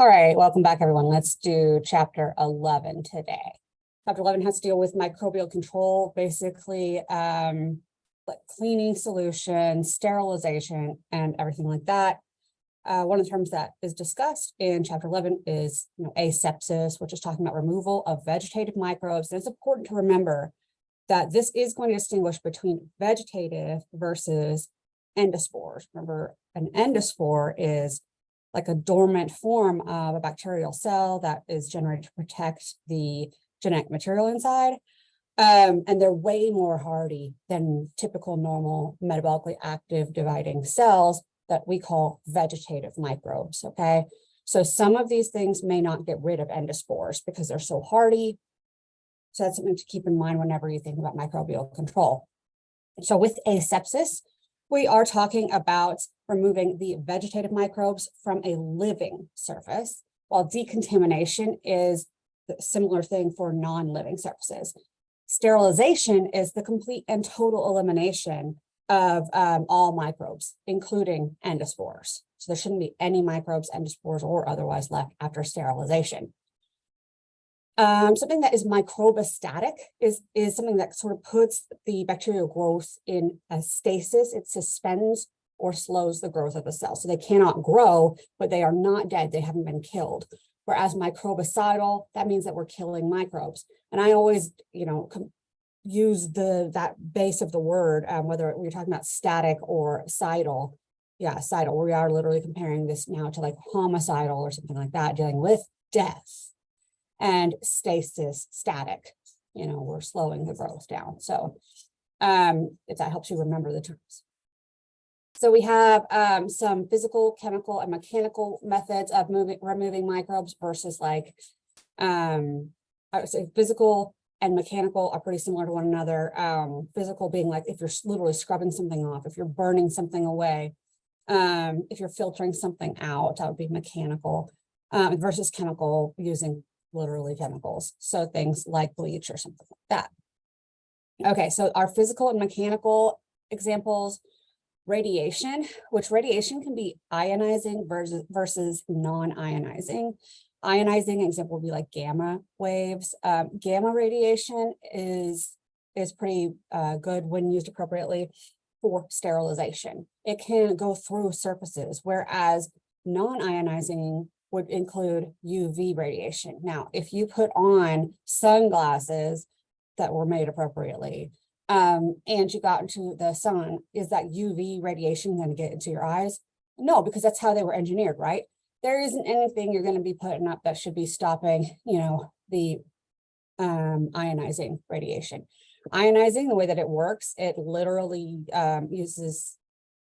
All right, welcome back, everyone. Let's do chapter 11 today. Chapter 11 has to deal with microbial control, basically like cleaning solutions, sterilization, and everything like that. One of the terms that is discussed in chapter 11 is asepsis, which is talking about removal of vegetative microbes. And it's important to remember that this is going to distinguish between vegetative versus endospores. Remember, an endospore is like a dormant form of a bacterial cell that is generated to protect the genetic material inside. And they're way more hardy than typical normal metabolically active dividing cells that we call vegetative microbes, okay? So some of these things may not get rid of endospores because they're so hardy. So that's something to keep in mind whenever you think about microbial control. So with asepsis, we are talking about removing the vegetative microbes from a living surface, while decontamination is the similar thing for non-living surfaces. Sterilization is the complete and total elimination of all microbes, including endospores. So there shouldn't be any microbes, endospores, or otherwise left after sterilization. Something that is microbistatic is something that sort of puts the bacterial growth in a stasis. It suspends or slows the growth of the cell. So they cannot grow, but they are not dead. They haven't been killed. Whereas microbicidal, that means that we're killing microbes. And I always, use that base of the word, whether we're talking about static or cidal. Yeah, cidal. We are literally comparing this now to like homicidal or something like that, dealing with death. And stasis, static, we're slowing the growth down. So if that helps you remember the terms. So we have some physical, chemical, and mechanical methods of removing microbes versus like, I would say physical and mechanical are pretty similar to one another. Physical being like if you're literally scrubbing something off, if you're burning something away, if you're filtering something out, that would be mechanical, versus chemical using literally chemicals. So things like bleach or something like that. Okay, so our physical and mechanical examples, radiation, which radiation can be ionizing versus non-ionizing. Ionizing example would be like gamma waves. Gamma radiation is pretty good when used appropriately for sterilization. It can go through surfaces, whereas non-ionizing would include UV radiation. Now, if you put on sunglasses that were made appropriately, and you got into the sun, is that UV radiation going to get into your eyes? No, because that's how they were engineered, right? There isn't anything you're going to be putting up that should be stopping, the ionizing radiation. Ionizing, the way that it works, it literally uses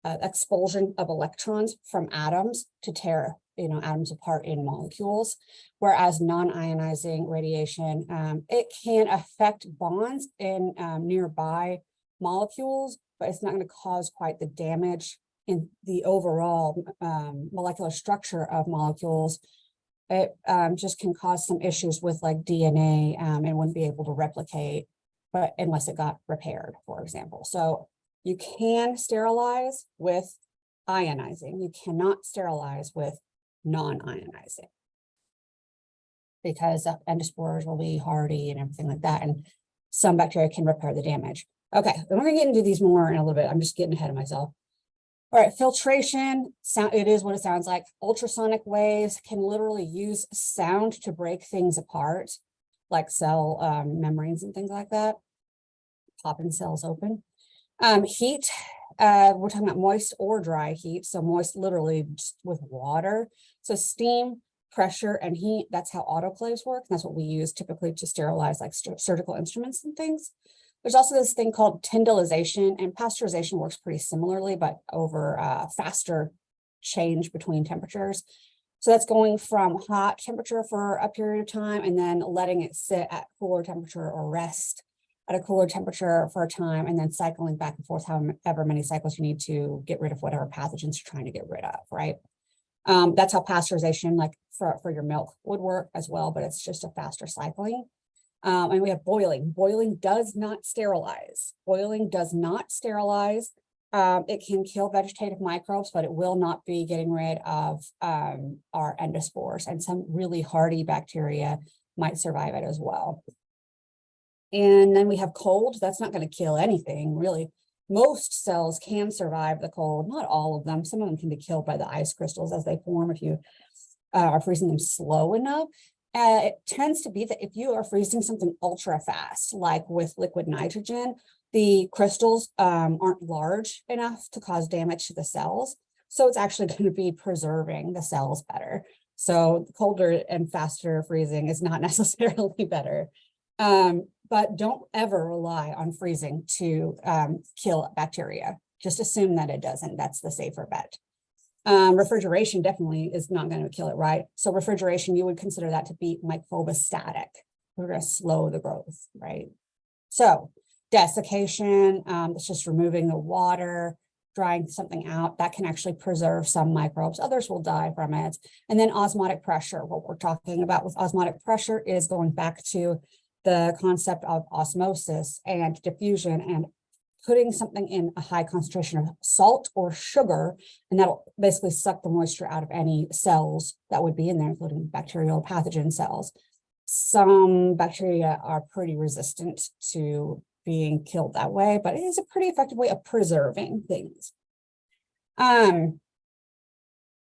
expulsion of electrons from atoms to tear atoms apart in molecules, whereas non-ionizing radiation, it can affect bonds in nearby molecules, but it's not going to cause quite the damage in the overall molecular structure of molecules. It just can cause some issues with like DNA and wouldn't be able to replicate, but unless it got repaired, for example. So you can sterilize with ionizing. You cannot sterilize with non-ionizing because endospores will be hardy and everything like that, and some bacteria can repair the damage. Okay, we're going to get into these more in a little bit. I'm just getting ahead of myself. All right, filtration, sound, it is what it sounds like. Ultrasonic waves can literally use sound to break things apart, like cell membranes and things like that, popping cells open. Heat, we're talking about moist or dry heat. So moist literally just with water. So steam, pressure, and heat, that's how autoclaves work. And that's what we use typically to sterilize like surgical instruments and things. There's also this thing called tyndallization, and pasteurization works pretty similarly, but over faster change between temperatures. So that's going from hot temperature for a period of time and then letting it sit at cooler temperature or rest at a cooler temperature for a time, and then cycling back and forth however many cycles you need to get rid of whatever pathogens you're trying to get rid of, right? That's how pasteurization, like for your milk, would work as well, but it's just a faster cycling. And we have boiling. Boiling does not sterilize. Boiling does not sterilize. It can kill vegetative microbes, but it will not be getting rid of our endospores, and some really hardy bacteria might survive it as well. And then we have cold. That's not going to kill anything, really. Most cells can survive the cold, not all of them. Some of them can be killed by the ice crystals as they form if you are freezing them slow enough. It tends to be that if you are freezing something ultra fast, like with liquid nitrogen, the crystals aren't large enough to cause damage to the cells. So it's actually going to be preserving the cells better. So colder and faster freezing is not necessarily better. But don't ever rely on freezing to kill bacteria. Just assume that it doesn't. That's the safer bet. Refrigeration definitely is not going to kill it, right? So refrigeration, you would consider that to be microbostatic. We're going to slow the growth, right? So desiccation, it's just removing the water, drying something out. That can actually preserve some microbes. Others will die from it. And then osmotic pressure. What we're talking about with osmotic pressure is going back to the concept of osmosis and diffusion and putting something in a high concentration of salt or sugar, and that'll basically suck the moisture out of any cells that would be in there, including bacterial pathogen cells. Some bacteria are pretty resistant to being killed that way, but it is a pretty effective way of preserving things.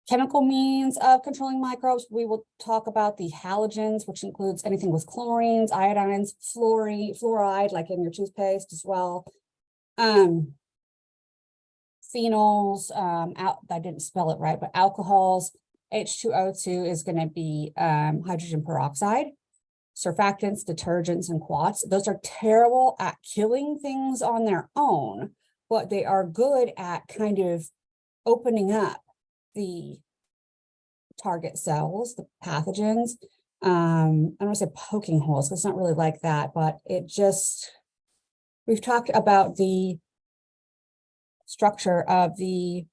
Chemical means of controlling microbes, we will talk about the halogens, which includes anything with chlorines, iodines, fluoride, like in your toothpaste as well. Phenols, I didn't spell it right, but alcohols. H2O2 is going to be hydrogen peroxide. Surfactants, detergents, and quats. Those are terrible at killing things on their own, but they are good at kind of opening up the target cells, the pathogens. I don't want to say poking holes, because it's not really like that, but it just, we've talked about the structure of the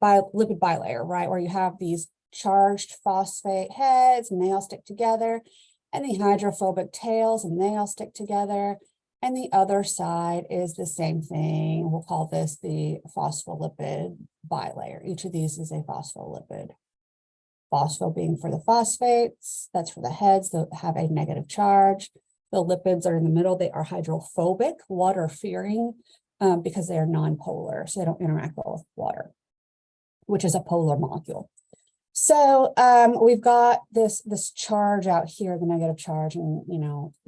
lipid bilayer, right? Where you have these charged phosphate heads and they all stick together, and the hydrophobic tails and they all stick together. And the other side is the same thing. We'll call this the phospholipid bilayer. Each of these is a phospholipid. Phospho being for the phosphates, that's for the heads that have a negative charge. The lipids are in the middle. They are hydrophobic, water-fearing, because they are non-polar, so they don't interact well with water, which is a polar molecule. So we've got this charge out here, the negative charge, and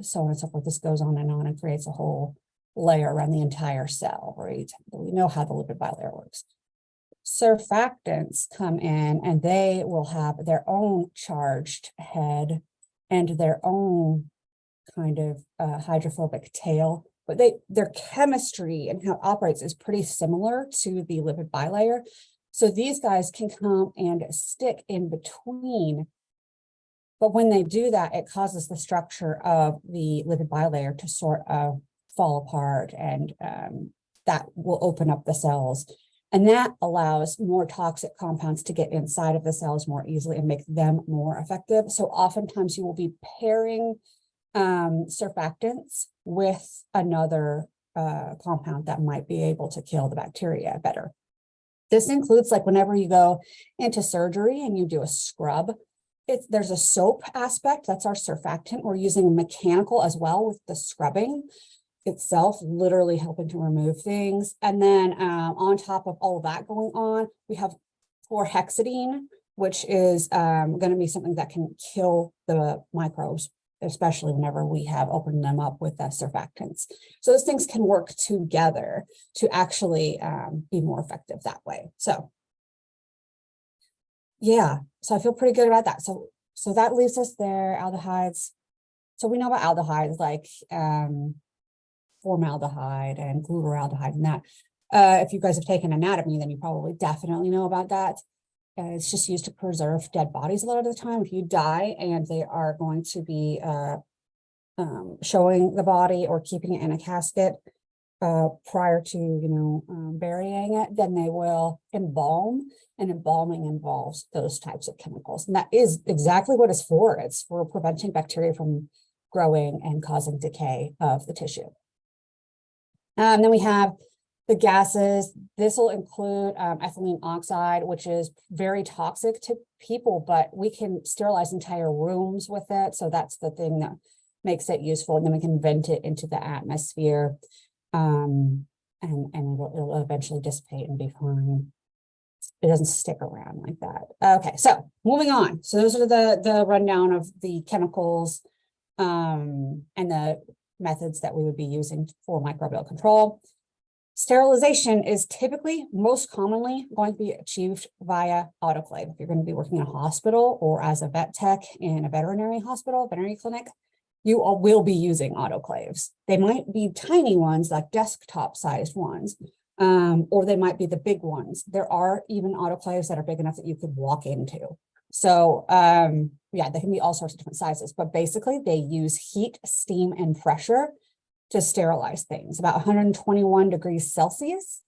so on and so forth. This goes on and creates a whole layer around the entire cell, right? We know how the lipid bilayer works. Surfactants come in and they will have their own charged head and their own kind of hydrophobic tail, but their chemistry and how it operates is pretty similar to the lipid bilayer. So these guys can come and stick in between, but when they do that, it causes the structure of the lipid bilayer to sort of fall apart, and that will open up the cells. And that allows more toxic compounds to get inside of the cells more easily and make them more effective. So oftentimes you will be pairing surfactants with another compound that might be able to kill the bacteria better. This includes like whenever you go into surgery and you do a scrub, there's a soap aspect, that's our surfactant. We're using mechanical as well with the scrubbing itself, literally helping to remove things. And then on top of all of that going on, we have chlorhexidine, which is going to be something that can kill the microbes, especially whenever we have opened them up with the surfactants. So those things can work together to actually be more effective that way. So yeah, so I feel pretty good about that. So that leaves us there, aldehydes. So we know about aldehydes like formaldehyde and glutaraldehyde and that. If you guys have taken anatomy, then you probably definitely know about that. It's just used to preserve dead bodies a lot of the time. If you die and they are going to be showing the body or keeping it in a casket prior to, burying it, then they will embalm, and embalming involves those types of chemicals. And that is exactly what it's for. It's for preventing bacteria from growing and causing decay of the tissue. Then we have The gases, this will include ethylene oxide, which is very toxic to people, but we can sterilize entire rooms with it. So that's the thing that makes it useful. And then we can vent it into the atmosphere, and it'll eventually dissipate and be fine. It doesn't stick around like that. Okay, so moving on. So those are the rundown of the chemicals and the methods that we would be using for microbial control. Sterilization is typically most commonly going to be achieved via autoclave. If you're going to be working in a hospital or as a vet tech in a veterinary hospital, veterinary clinic, you will be using autoclaves. They might be tiny ones, like desktop sized ones, or they might be the big ones. There are even autoclaves that are big enough that you could walk into. So yeah, they can be all sorts of different sizes, but basically they use heat, steam, and pressure to sterilize things about 121 degrees Celsius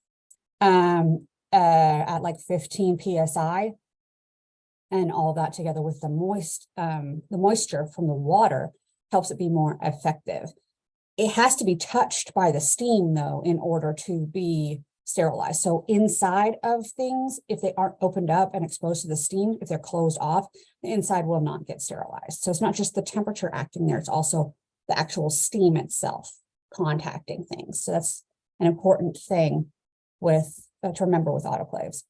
at like 15 psi, and all that together with the moisture from the water helps it be more effective. It has to be touched by the steam though in order to be sterilized. So inside of things, if they aren't opened up and exposed to the steam, if they're closed off, the inside will not get sterilized. So it's not just the temperature acting there, it's also the actual steam itself contacting things. So that's an important thing with to remember with autoclaves.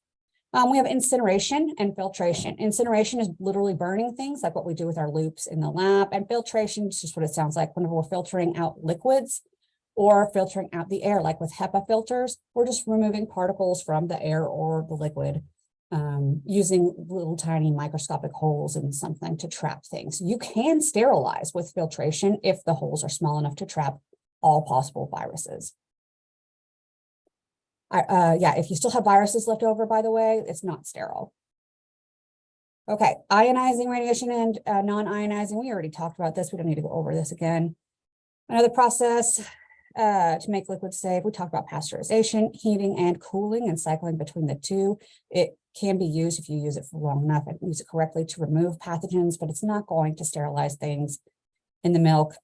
We have incineration and filtration. Incineration is literally burning things like what we do with our loops in the lab, and filtration is just what it sounds like whenever we're filtering out liquids or filtering out the air, like with HEPA filters. We're just removing particles from the air or the liquid using little tiny microscopic holes in something to trap things. You can sterilize with filtration if the holes are small enough to trap all possible viruses. Yeah, if you still have viruses left over, by the way, it's not sterile. Okay, ionizing radiation and non-ionizing. We already talked about this. We don't need to go over this again. Another process to make liquids safe. We talked about pasteurization, heating and cooling, and cycling between the two. It can be used if you use it for long enough and use it correctly to remove pathogens, but it's not going to sterilize things in the milk.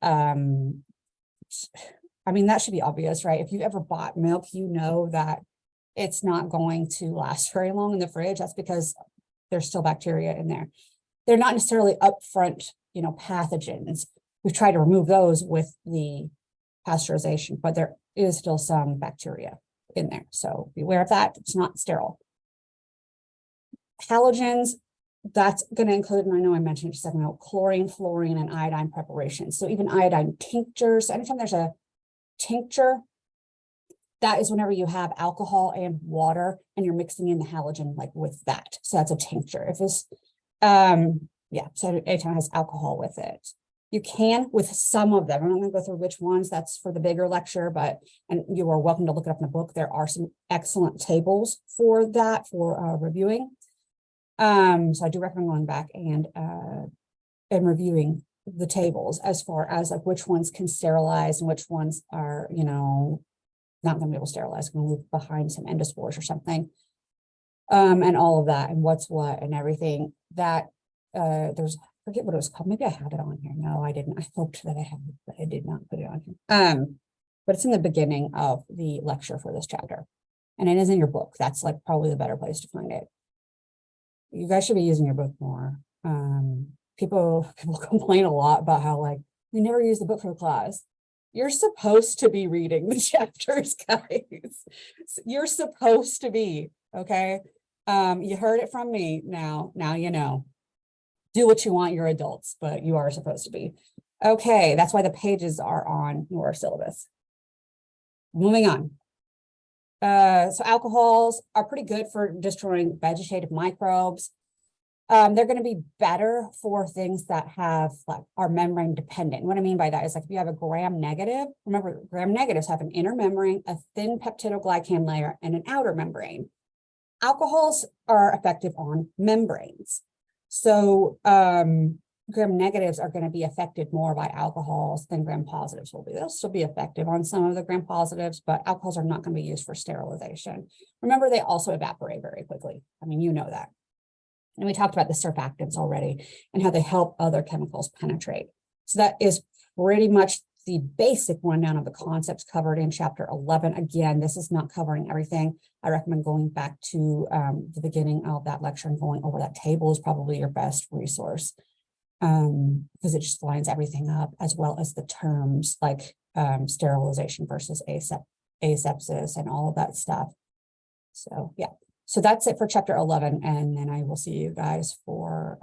I mean, that should be obvious, right? If you've ever bought milk, you know that it's not going to last very long in the fridge. That's because there's still bacteria in there. They're not necessarily upfront, pathogens. We've tried to remove those with the pasteurization, but there is still some bacteria in there. So be aware of that. It's not sterile. Halogens, that's going to include, and I know I mentioned just a second ago, chlorine, fluorine, and iodine preparations. So even iodine tinctures, anytime there's a tincture, that is whenever you have alcohol and water and you're mixing in the halogen like with that. So that's a tincture. If it's, yeah, so anytime it has alcohol with it. You can with some of them. I'm not going to go through which ones, that's for the bigger lecture, and you are welcome to look it up in the book. There are some excellent tables for that, for reviewing. So I do recommend going back and reviewing the tables as far as like which ones can sterilize and which ones are, not going to be able to sterilize, going to leave behind some endospores or something, and all of that, and what's what and everything. That there's, I forget what it was called. Maybe I have it on here. No, I didn't. I hoped that I had it, but I did not put it on here. But it's in the beginning of the lecture for this chapter, and it is in your book. That's like probably the better place to find it. You guys should be using your book more. People complain a lot about how like we never use the book for the class. You're supposed to be reading the chapters, guys. You're supposed to be, okay? You heard it from me. Now you know. Do what you want, you're adults, but you are supposed to be. Okay, that's why the pages are on your syllabus. Moving on. So alcohols are pretty good for destroying vegetative microbes. They're going to be better for things that are membrane dependent. What I mean by that is like if you have a gram negative, remember gram negatives have an inner membrane, a thin peptidoglycan layer, and an outer membrane. Alcohols are effective on membranes. So gram negatives are going to be affected more by alcohols than gram positives will be. They'll still be effective on some of the gram positives, but alcohols are not going to be used for sterilization. Remember, they also evaporate very quickly. I mean, you know that. And we talked about the surfactants already and how they help other chemicals penetrate. So that is pretty much the basic rundown of the concepts covered in chapter 11. Again, this is not covering everything. I recommend going back to the beginning of that lecture and going over that table is probably your best resource, because it just lines everything up, as well as the terms like sterilization versus asepsis and all of that stuff. So yeah, so that's it for chapter 11, and then I will see you guys for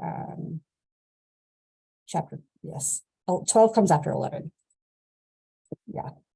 chapter, yes, 12 comes after 11. Yeah.